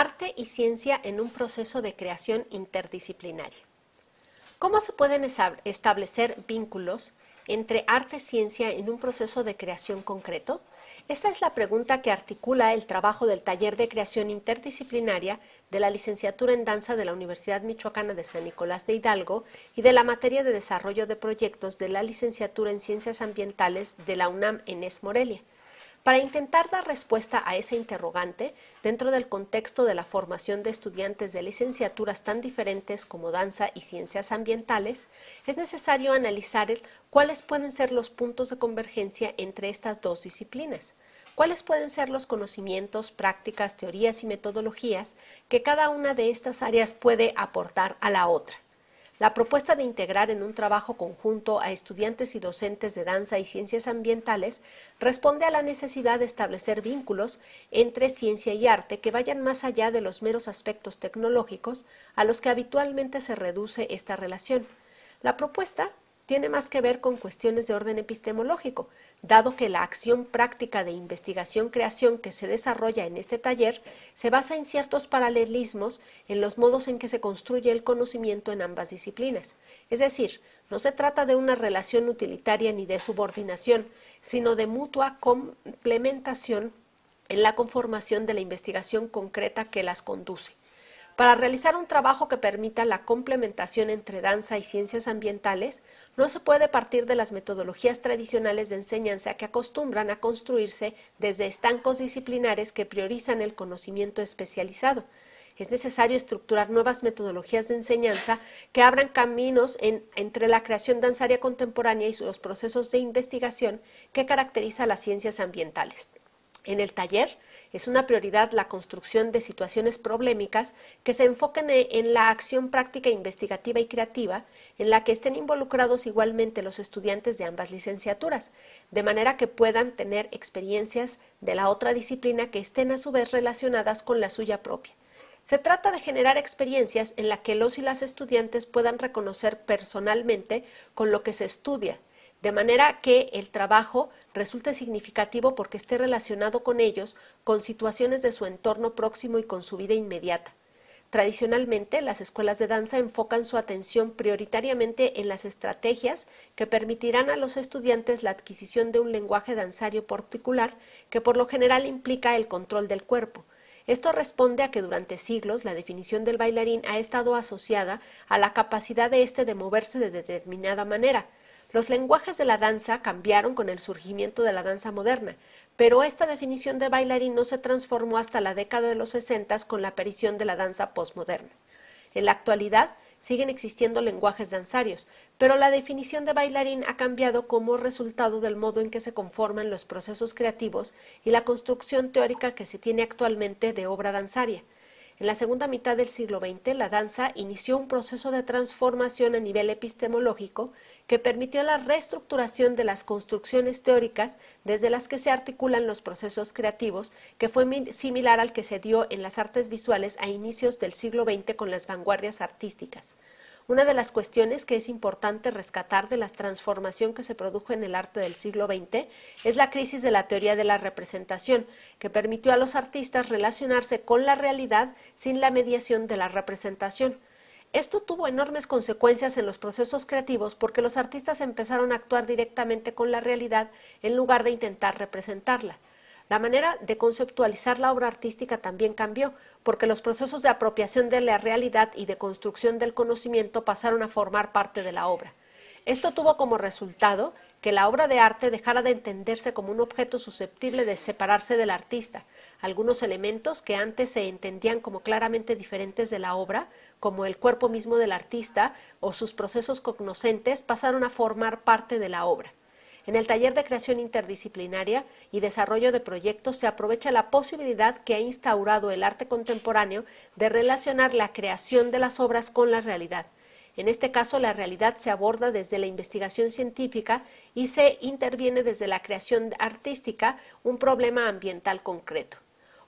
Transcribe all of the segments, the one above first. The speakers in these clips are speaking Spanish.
Arte y ciencia en un proceso de creación interdisciplinaria. ¿Cómo se pueden establecer vínculos entre arte y ciencia en un proceso de creación concreto? Esta es la pregunta que articula el trabajo del taller de creación interdisciplinaria de la licenciatura en danza de la Universidad Michoacana de San Nicolás de Hidalgo y de la materia de desarrollo de proyectos de la licenciatura en ciencias ambientales de la UNAM ENES Morelia. Para intentar dar respuesta a ese interrogante, dentro del contexto de la formación de estudiantes de licenciaturas tan diferentes como danza y ciencias ambientales, es necesario analizar cuáles pueden ser los puntos de convergencia entre estas dos disciplinas, cuáles pueden ser los conocimientos, prácticas, teorías y metodologías que cada una de estas áreas puede aportar a la otra. La propuesta de integrar en un trabajo conjunto a estudiantes y docentes de danza y ciencias ambientales responde a la necesidad de establecer vínculos entre ciencia y arte que vayan más allá de los meros aspectos tecnológicos a los que habitualmente se reduce esta relación. La propuesta tiene más que ver con cuestiones de orden epistemológico, dado que la acción práctica de investigación-creación que se desarrolla en este taller se basa en ciertos paralelismos en los modos en que se construye el conocimiento en ambas disciplinas. Es decir, no se trata de una relación utilitaria ni de subordinación, sino de mutua complementación en la conformación de la investigación concreta que las conduce. Para realizar un trabajo que permita la complementación entre danza y ciencias ambientales, no se puede partir de las metodologías tradicionales de enseñanza que acostumbran a construirse desde estancos disciplinares que priorizan el conocimiento especializado. Es necesario estructurar nuevas metodologías de enseñanza que abran caminos entre la creación danzaria contemporánea y los procesos de investigación que caracteriza las ciencias ambientales. En el taller es una prioridad la construcción de situaciones problemáticas que se enfoquen en la acción práctica investigativa y creativa en la que estén involucrados igualmente los estudiantes de ambas licenciaturas, de manera que puedan tener experiencias de la otra disciplina que estén a su vez relacionadas con la suya propia. Se trata de generar experiencias en las que los y las estudiantes puedan reconocer personalmente con lo que se estudia, de manera que el trabajo resulte significativo porque esté relacionado con ellos, con situaciones de su entorno próximo y con su vida inmediata. Tradicionalmente, las escuelas de danza enfocan su atención prioritariamente en las estrategias que permitirán a los estudiantes la adquisición de un lenguaje danzario particular que por lo general implica el control del cuerpo. Esto responde a que durante siglos la definición del bailarín ha estado asociada a la capacidad de éste de moverse de determinada manera. Los lenguajes de la danza cambiaron con el surgimiento de la danza moderna, pero esta definición de bailarín no se transformó hasta la década de los 60 con la aparición de la danza postmoderna. En la actualidad siguen existiendo lenguajes danzarios, pero la definición de bailarín ha cambiado como resultado del modo en que se conforman los procesos creativos y la construcción teórica que se tiene actualmente de obra danzaria. En la segunda mitad del siglo XX, la danza inició un proceso de transformación a nivel epistemológico que permitió la reestructuración de las construcciones teóricas desde las que se articulan los procesos creativos, que fue similar al que se dio en las artes visuales a inicios del siglo XX con las vanguardias artísticas. Una de las cuestiones que es importante rescatar de la transformación que se produjo en el arte del siglo XX es la crisis de la teoría de la representación, que permitió a los artistas relacionarse con la realidad sin la mediación de la representación. Esto tuvo enormes consecuencias en los procesos creativos porque los artistas empezaron a actuar directamente con la realidad en lugar de intentar representarla. La manera de conceptualizar la obra artística también cambió, porque los procesos de apropiación de la realidad y de construcción del conocimiento pasaron a formar parte de la obra. Esto tuvo como resultado que la obra de arte dejara de entenderse como un objeto susceptible de separarse del artista. Algunos elementos que antes se entendían como claramente diferentes de la obra, como el cuerpo mismo del artista o sus procesos cognoscentes, pasaron a formar parte de la obra. En el taller de creación interdisciplinaria y desarrollo de proyectos se aprovecha la posibilidad que ha instaurado el arte contemporáneo de relacionar la creación de las obras con la realidad. En este caso, la realidad se aborda desde la investigación científica y se interviene desde la creación artística, un problema ambiental concreto.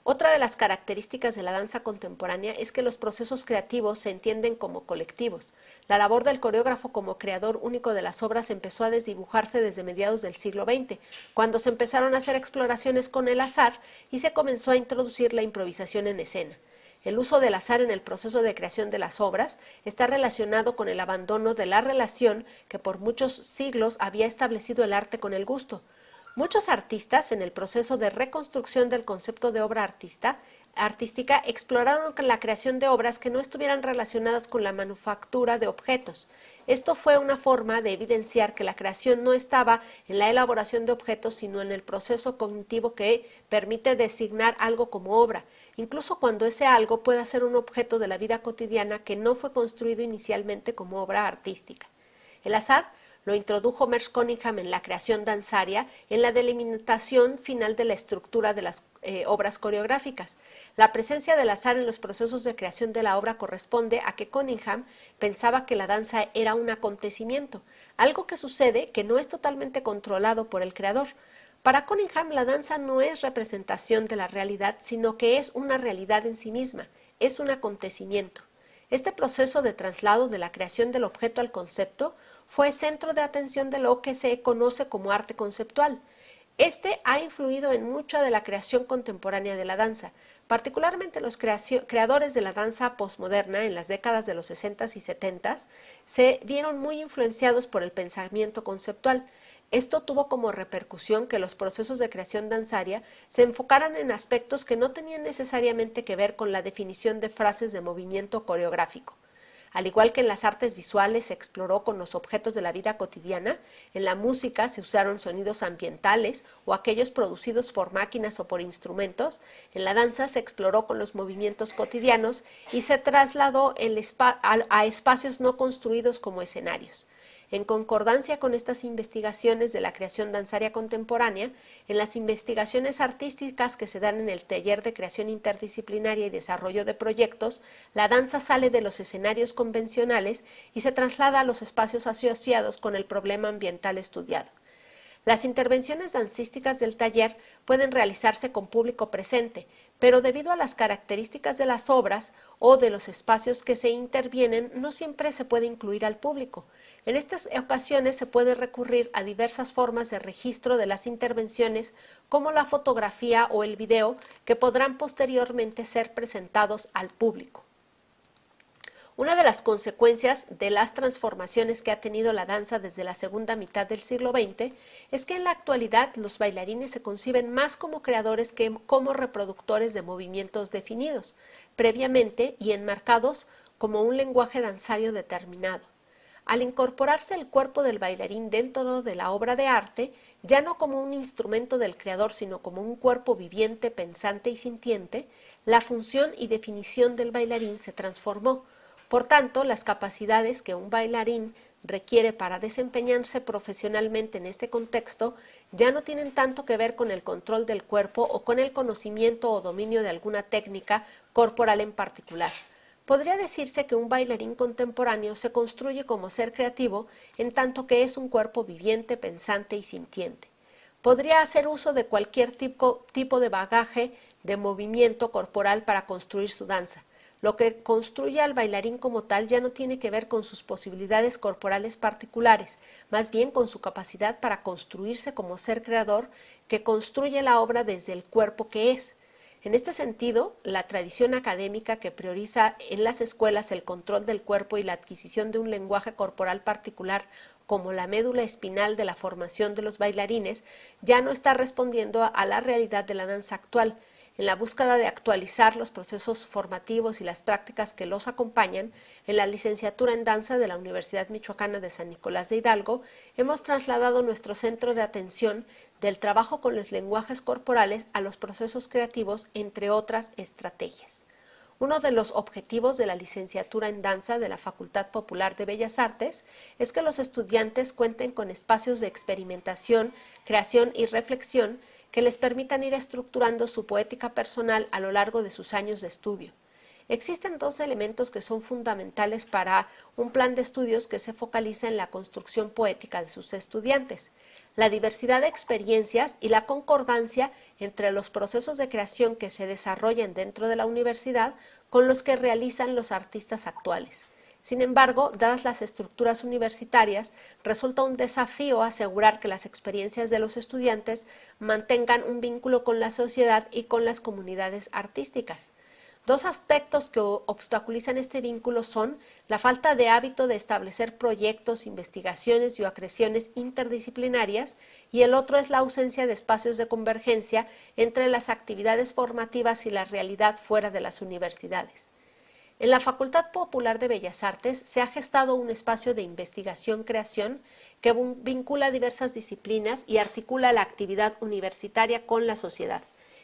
Otra de las características de la danza contemporánea es que los procesos creativos se entienden como colectivos. La labor del coreógrafo como creador único de las obras empezó a desdibujarse desde mediados del siglo XX, cuando se empezaron a hacer exploraciones con el azar y se comenzó a introducir la improvisación en escena. El uso del azar en el proceso de creación de las obras está relacionado con el abandono de la relación que por muchos siglos había establecido el arte con el gusto. Muchos artistas, en el proceso de reconstrucción del concepto de obra artística, exploraron la creación de obras que no estuvieran relacionadas con la manufactura de objetos. Esto fue una forma de evidenciar que la creación no estaba en la elaboración de objetos, sino en el proceso cognitivo que permite designar algo como obra, incluso cuando ese algo pueda ser un objeto de la vida cotidiana que no fue construido inicialmente como obra artística. El azar lo introdujo Merce Cunningham en la creación danzaria, en la delimitación final de la estructura de las obras coreográficas. La presencia del azar en los procesos de creación de la obra corresponde a que Cunningham pensaba que la danza era un acontecimiento, algo que sucede que no es totalmente controlado por el creador. Para Cunningham, la danza no es representación de la realidad, sino que es una realidad en sí misma, es un acontecimiento. Este proceso de traslado de la creación del objeto al concepto fue centro de atención de lo que se conoce como arte conceptual. Este ha influido en mucha de la creación contemporánea de la danza, particularmente los creadores de la danza posmoderna en las décadas de los 60s y 70s se vieron muy influenciados por el pensamiento conceptual. Esto tuvo como repercusión que los procesos de creación danzaria se enfocaran en aspectos que no tenían necesariamente que ver con la definición de frases de movimiento coreográfico. Al igual que en las artes visuales se exploró con los objetos de la vida cotidiana, en la música se usaron sonidos ambientales o aquellos producidos por máquinas o por instrumentos, en la danza se exploró con los movimientos cotidianos y se trasladó a espacios no construidos como escenarios. En concordancia con estas investigaciones de la creación danzaria contemporánea, en las investigaciones artísticas que se dan en el taller de creación interdisciplinaria y desarrollo de proyectos, la danza sale de los escenarios convencionales y se traslada a los espacios asociados con el problema ambiental estudiado. Las intervenciones dancísticas del taller pueden realizarse con público presente, pero debido a las características de las obras o de los espacios que se intervienen, no siempre se puede incluir al público. En estas ocasiones se puede recurrir a diversas formas de registro de las intervenciones, como la fotografía o el video, que podrán posteriormente ser presentados al público. Una de las consecuencias de las transformaciones que ha tenido la danza desde la segunda mitad del siglo XX es que en la actualidad los bailarines se conciben más como creadores que como reproductores de movimientos definidos, previamente y enmarcados como un lenguaje danzario determinado. Al incorporarse el cuerpo del bailarín dentro de la obra de arte, ya no como un instrumento del creador, sino como un cuerpo viviente, pensante y sintiente, la función y definición del bailarín se transformó. Por tanto, las capacidades que un bailarín requiere para desempeñarse profesionalmente en este contexto ya no tienen tanto que ver con el control del cuerpo o con el conocimiento o dominio de alguna técnica corporal en particular. Podría decirse que un bailarín contemporáneo se construye como ser creativo en tanto que es un cuerpo viviente, pensante y sintiente. Podría hacer uso de cualquier tipo de bagaje de movimiento corporal para construir su danza. Lo que construye al bailarín como tal ya no tiene que ver con sus posibilidades corporales particulares, más bien con su capacidad para construirse como ser creador que construye la obra desde el cuerpo que es. En este sentido, la tradición académica que prioriza en las escuelas el control del cuerpo y la adquisición de un lenguaje corporal particular como la médula espinal de la formación de los bailarines, ya no está respondiendo a la realidad de la danza actual. En la búsqueda de actualizar los procesos formativos y las prácticas que los acompañan, en la licenciatura en danza de la Universidad Michoacana de San Nicolás de Hidalgo, hemos trasladado nuestro centro de atención del trabajo con los lenguajes corporales a los procesos creativos, entre otras estrategias. Uno de los objetivos de la licenciatura en danza de la Facultad Popular de Bellas Artes es que los estudiantes cuenten con espacios de experimentación, creación y reflexión que les permitan ir estructurando su poética personal a lo largo de sus años de estudio. Existen dos elementos que son fundamentales para un plan de estudios que se focaliza en la construcción poética de sus estudiantes: la diversidad de experiencias y la concordancia entre los procesos de creación que se desarrollan dentro de la universidad con los que realizan los artistas actuales. Sin embargo, dadas las estructuras universitarias, resulta un desafío asegurar que las experiencias de los estudiantes mantengan un vínculo con la sociedad y con las comunidades artísticas. Dos aspectos que obstaculizan este vínculo son la falta de hábito de establecer proyectos, investigaciones y acreciones interdisciplinarias, y el otro es la ausencia de espacios de convergencia entre las actividades formativas y la realidad fuera de las universidades. En la Facultad Popular de Bellas Artes se ha gestado un espacio de investigación-creación que vincula diversas disciplinas y articula la actividad universitaria con la sociedad,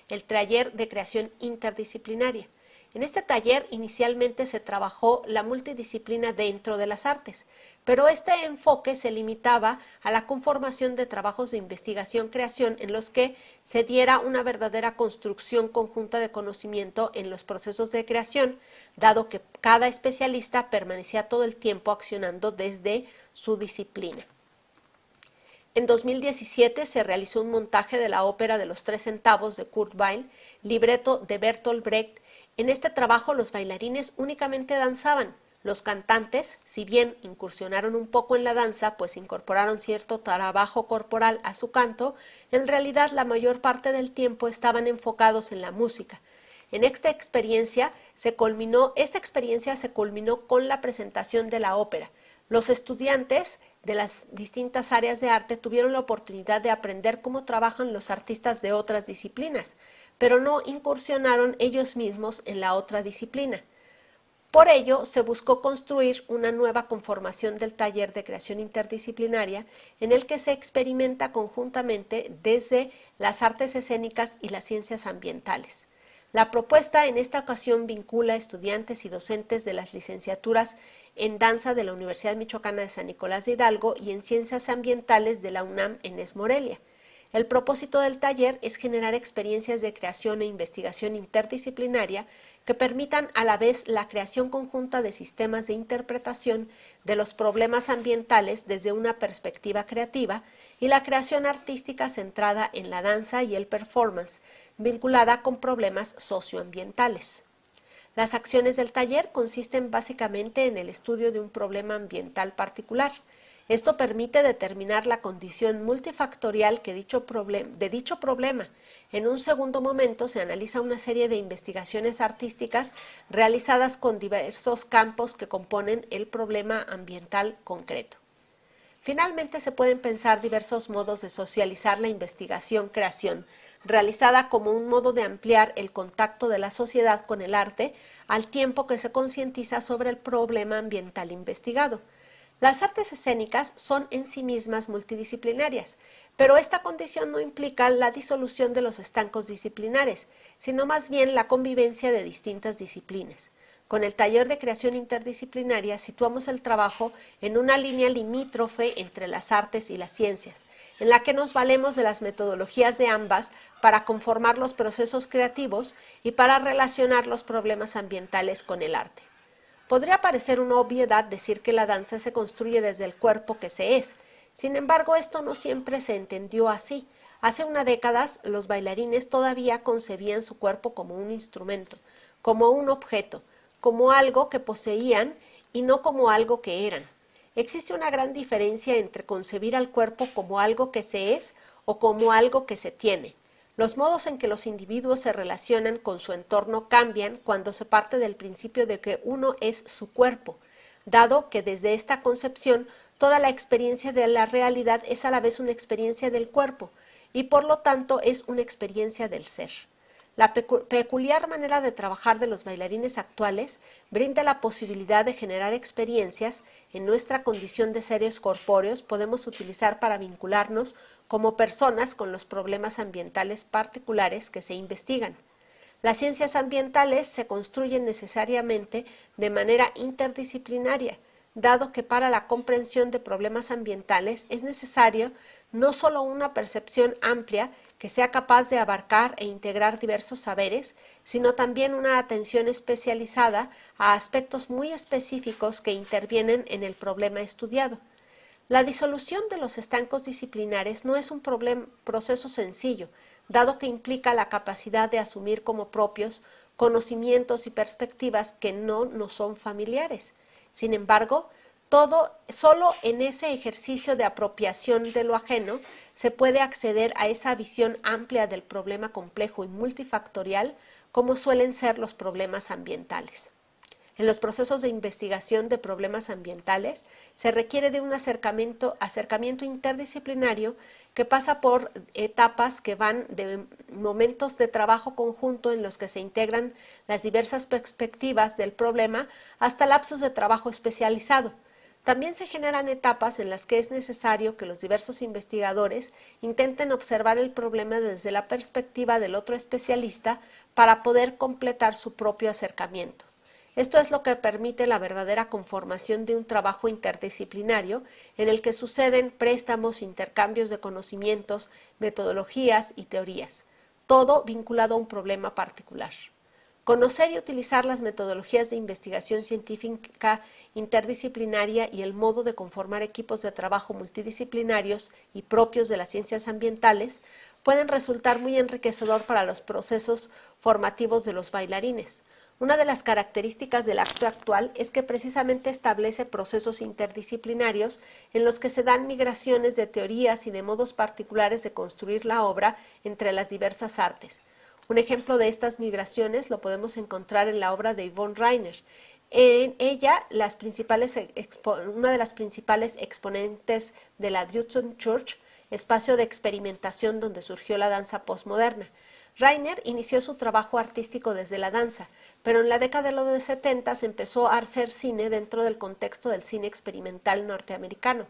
el taller de creación interdisciplinaria. En este taller inicialmente se trabajó la multidisciplina dentro de las artes, pero este enfoque se limitaba a la conformación de trabajos de investigación-creación en los que se diera una verdadera construcción conjunta de conocimiento en los procesos de creación, dado que cada especialista permanecía todo el tiempo accionando desde su disciplina. En 2017 se realizó un montaje de la ópera de los 3 centavos de Kurt Weill, libreto de Bertolt Brecht. En este trabajo los bailarines únicamente danzaban. Los cantantes, si bien incursionaron un poco en la danza, pues incorporaron cierto trabajo corporal a su canto, en realidad la mayor parte del tiempo estaban enfocados en la música. En esta experiencia se culminó con la presentación de la ópera. Los estudiantes de las distintas áreas de arte tuvieron la oportunidad de aprender cómo trabajan los artistas de otras disciplinas, pero no incursionaron ellos mismos en la otra disciplina. Por ello, se buscó construir una nueva conformación del taller de creación interdisciplinaria en el que se experimenta conjuntamente desde las artes escénicas y las ciencias ambientales. La propuesta en esta ocasión vincula a estudiantes y docentes de las licenciaturas en danza de la Universidad Michoacana de San Nicolás de Hidalgo y en ciencias ambientales de la UNAM en Morelia. El propósito del taller es generar experiencias de creación e investigación interdisciplinaria que permitan a la vez la creación conjunta de sistemas de interpretación de los problemas ambientales desde una perspectiva creativa y la creación artística centrada en la danza y el performance, vinculada con problemas socioambientales. Las acciones del taller consisten básicamente en el estudio de un problema ambiental particular. Esto permite determinar la condición multifactorial de dicho problema. En un segundo momento se analiza una serie de investigaciones artísticas realizadas con diversos campos que componen el problema ambiental concreto. Finalmente, se pueden pensar diversos modos de socializar la investigación-creación, realizada como un modo de ampliar el contacto de la sociedad con el arte, al tiempo que se concientiza sobre el problema ambiental investigado. Las artes escénicas son en sí mismas multidisciplinarias, pero esta condición no implica la disolución de los estancos disciplinares, sino más bien la convivencia de distintas disciplinas. Con el taller de creación interdisciplinaria situamos el trabajo en una línea limítrofe entre las artes y las ciencias, en la que nos valemos de las metodologías de ambas para conformar los procesos creativos y para relacionar los problemas ambientales con el arte. Podría parecer una obviedad decir que la danza se construye desde el cuerpo que se es. Sin embargo, esto no siempre se entendió así. Hace unas décadas, los bailarines todavía concebían su cuerpo como un instrumento, como un objeto, como algo que poseían y no como algo que eran. Existe una gran diferencia entre concebir al cuerpo como algo que se es o como algo que se tiene. Los modos en que los individuos se relacionan con su entorno cambian cuando se parte del principio de que uno es su cuerpo, dado que desde esta concepción toda la experiencia de la realidad es a la vez una experiencia del cuerpo y por lo tanto es una experiencia del ser. La peculiar manera de trabajar de los bailarines actuales brinda la posibilidad de generar experiencias en nuestra condición de seres corpóreos podemos utilizar para vincularnos como personas con los problemas ambientales particulares que se investigan. Las ciencias ambientales se construyen necesariamente de manera interdisciplinaria, dado que para la comprensión de problemas ambientales es necesario no solo una percepción amplia que sea capaz de abarcar e integrar diversos saberes, sino también una atención especializada a aspectos muy específicos que intervienen en el problema estudiado. La disolución de los estancos disciplinares no es un proceso sencillo, dado que implica la capacidad de asumir como propios conocimientos y perspectivas que no nos son familiares. Sin embargo, solo en ese ejercicio de apropiación de lo ajeno se puede acceder a esa visión amplia del problema complejo y multifactorial como suelen ser los problemas ambientales. En los procesos de investigación de problemas ambientales se requiere de un acercamiento interdisciplinario que pasa por etapas que van de momentos de trabajo conjunto en los que se integran las diversas perspectivas del problema hasta lapsos de trabajo especializado. También se generan etapas en las que es necesario que los diversos investigadores intenten observar el problema desde la perspectiva del otro especialista para poder completar su propio acercamiento. Esto es lo que permite la verdadera conformación de un trabajo interdisciplinario en el que suceden préstamos, intercambios de conocimientos, metodologías y teorías, todo vinculado a un problema particular. Conocer y utilizar las metodologías de investigación científica interdisciplinaria y el modo de conformar equipos de trabajo multidisciplinarios y propios de las ciencias ambientales pueden resultar muy enriquecedor para los procesos formativos de los bailarines. Una de las características del acto actual es que precisamente establece procesos interdisciplinarios en los que se dan migraciones de teorías y de modos particulares de construir la obra entre las diversas artes. Un ejemplo de estas migraciones lo podemos encontrar en la obra de Yvonne Rainer. En ella, una de las principales exponentes de la Judson Church, espacio de experimentación donde surgió la danza postmoderna. Rainer inició su trabajo artístico desde la danza, pero en la década de los 70 empezó a hacer cine dentro del contexto del cine experimental norteamericano.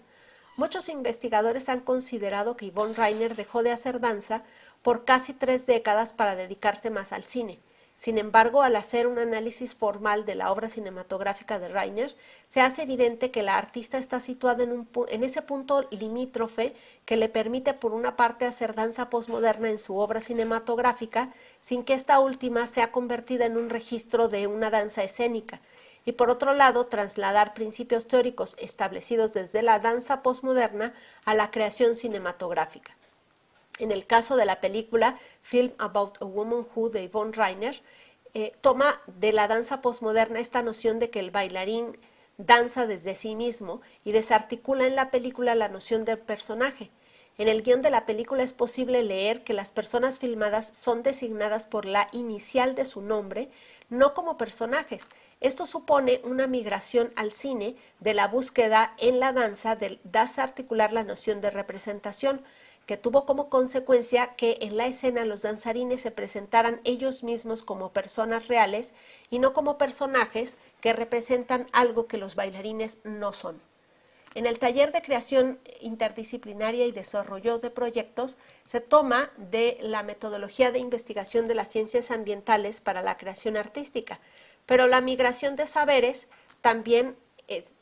Muchos investigadores han considerado que Yvonne Rainer dejó de hacer danza por casi 3 décadas para dedicarse más al cine. Sin embargo, al hacer un análisis formal de la obra cinematográfica de Rainer, se hace evidente que la artista está situada en ese punto limítrofe que le permite, por una parte, hacer danza posmoderna en su obra cinematográfica, sin que esta última sea convertida en un registro de una danza escénica, y por otro lado, trasladar principios teóricos establecidos desde la danza posmoderna a la creación cinematográfica. En el caso de la película Film About a Woman Who de Yvonne Rainer, toma de la danza posmoderna esta noción de que el bailarín danza desde sí mismo y desarticula en la película la noción del personaje. En el guión de la película es posible leer que las personas filmadas son designadas por la inicial de su nombre, no como personajes. Esto supone una migración al cine de la búsqueda en la danza de desarticular la noción de representación, que tuvo como consecuencia que en la escena los danzarines se presentaran ellos mismos como personas reales y no como personajes que representan algo que los bailarines no son. En el taller de creación interdisciplinaria y desarrollo de proyectos se toma de la metodología de investigación de las ciencias ambientales para la creación artística, pero la migración de saberes también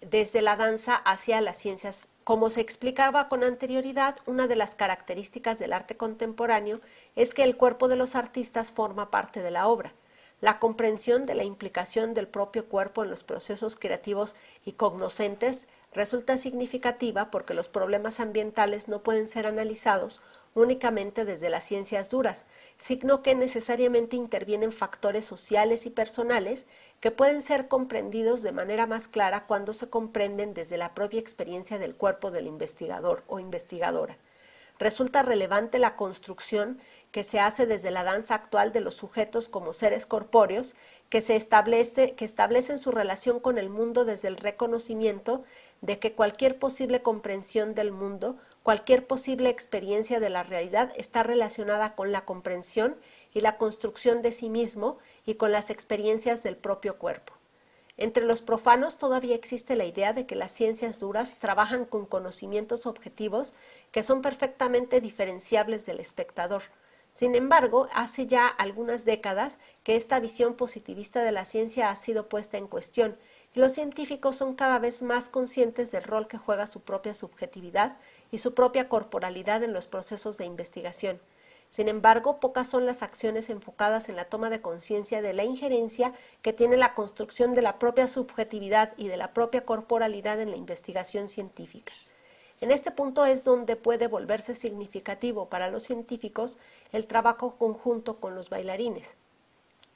desde la danza hacia las ciencias. Como se explicaba con anterioridad, una de las características del arte contemporáneo es que el cuerpo de los artistas forma parte de la obra. La comprensión de la implicación del propio cuerpo en los procesos creativos y cognoscentes resulta significativa porque los problemas ambientales no pueden ser analizados únicamente desde las ciencias duras, sino que necesariamente intervienen factores sociales y personales que pueden ser comprendidos de manera más clara cuando se comprenden desde la propia experiencia del cuerpo del investigador o investigadora. Resulta relevante la construcción que se hace desde la danza actual de los sujetos como seres corpóreos que establecen su relación con el mundo desde el reconocimiento de que cualquier posible comprensión del mundo, cualquier posible experiencia de la realidad está relacionada con la comprensión y la construcción de sí mismo y con las experiencias del propio cuerpo. Entre los profanos todavía existe la idea de que las ciencias duras trabajan con conocimientos objetivos que son perfectamente diferenciables del espectador. Sin embargo, hace ya algunas décadas que esta visión positivista de la ciencia ha sido puesta en cuestión y los científicos son cada vez más conscientes del rol que juega su propia subjetividad y su propia corporalidad en los procesos de investigación. Sin embargo, pocas son las acciones enfocadas en la toma de conciencia de la injerencia que tiene la construcción de la propia subjetividad y de la propia corporalidad en la investigación científica. En este punto es donde puede volverse significativo para los científicos el trabajo conjunto con los bailarines.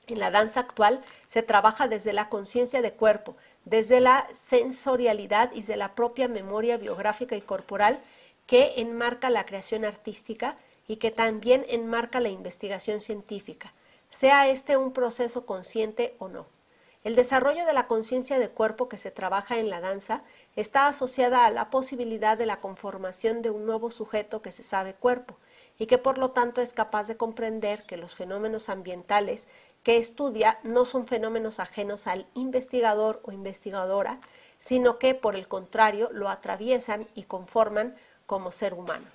En la danza actual se trabaja desde la conciencia de cuerpo, desde la sensorialidad y de la propia memoria biográfica y corporal que enmarca la creación artística y que también enmarca la investigación científica. sea este un proceso consciente o no. El desarrollo de la conciencia de cuerpo que se trabaja en la danza está asociada a la posibilidad de la conformación de un nuevo sujeto que se sabe cuerpo y que por lo tanto es capaz de comprender que los fenómenos ambientales que estudia no son fenómenos ajenos al investigador o investigadora, sino que por el contrario lo atraviesan y conforman como ser humano.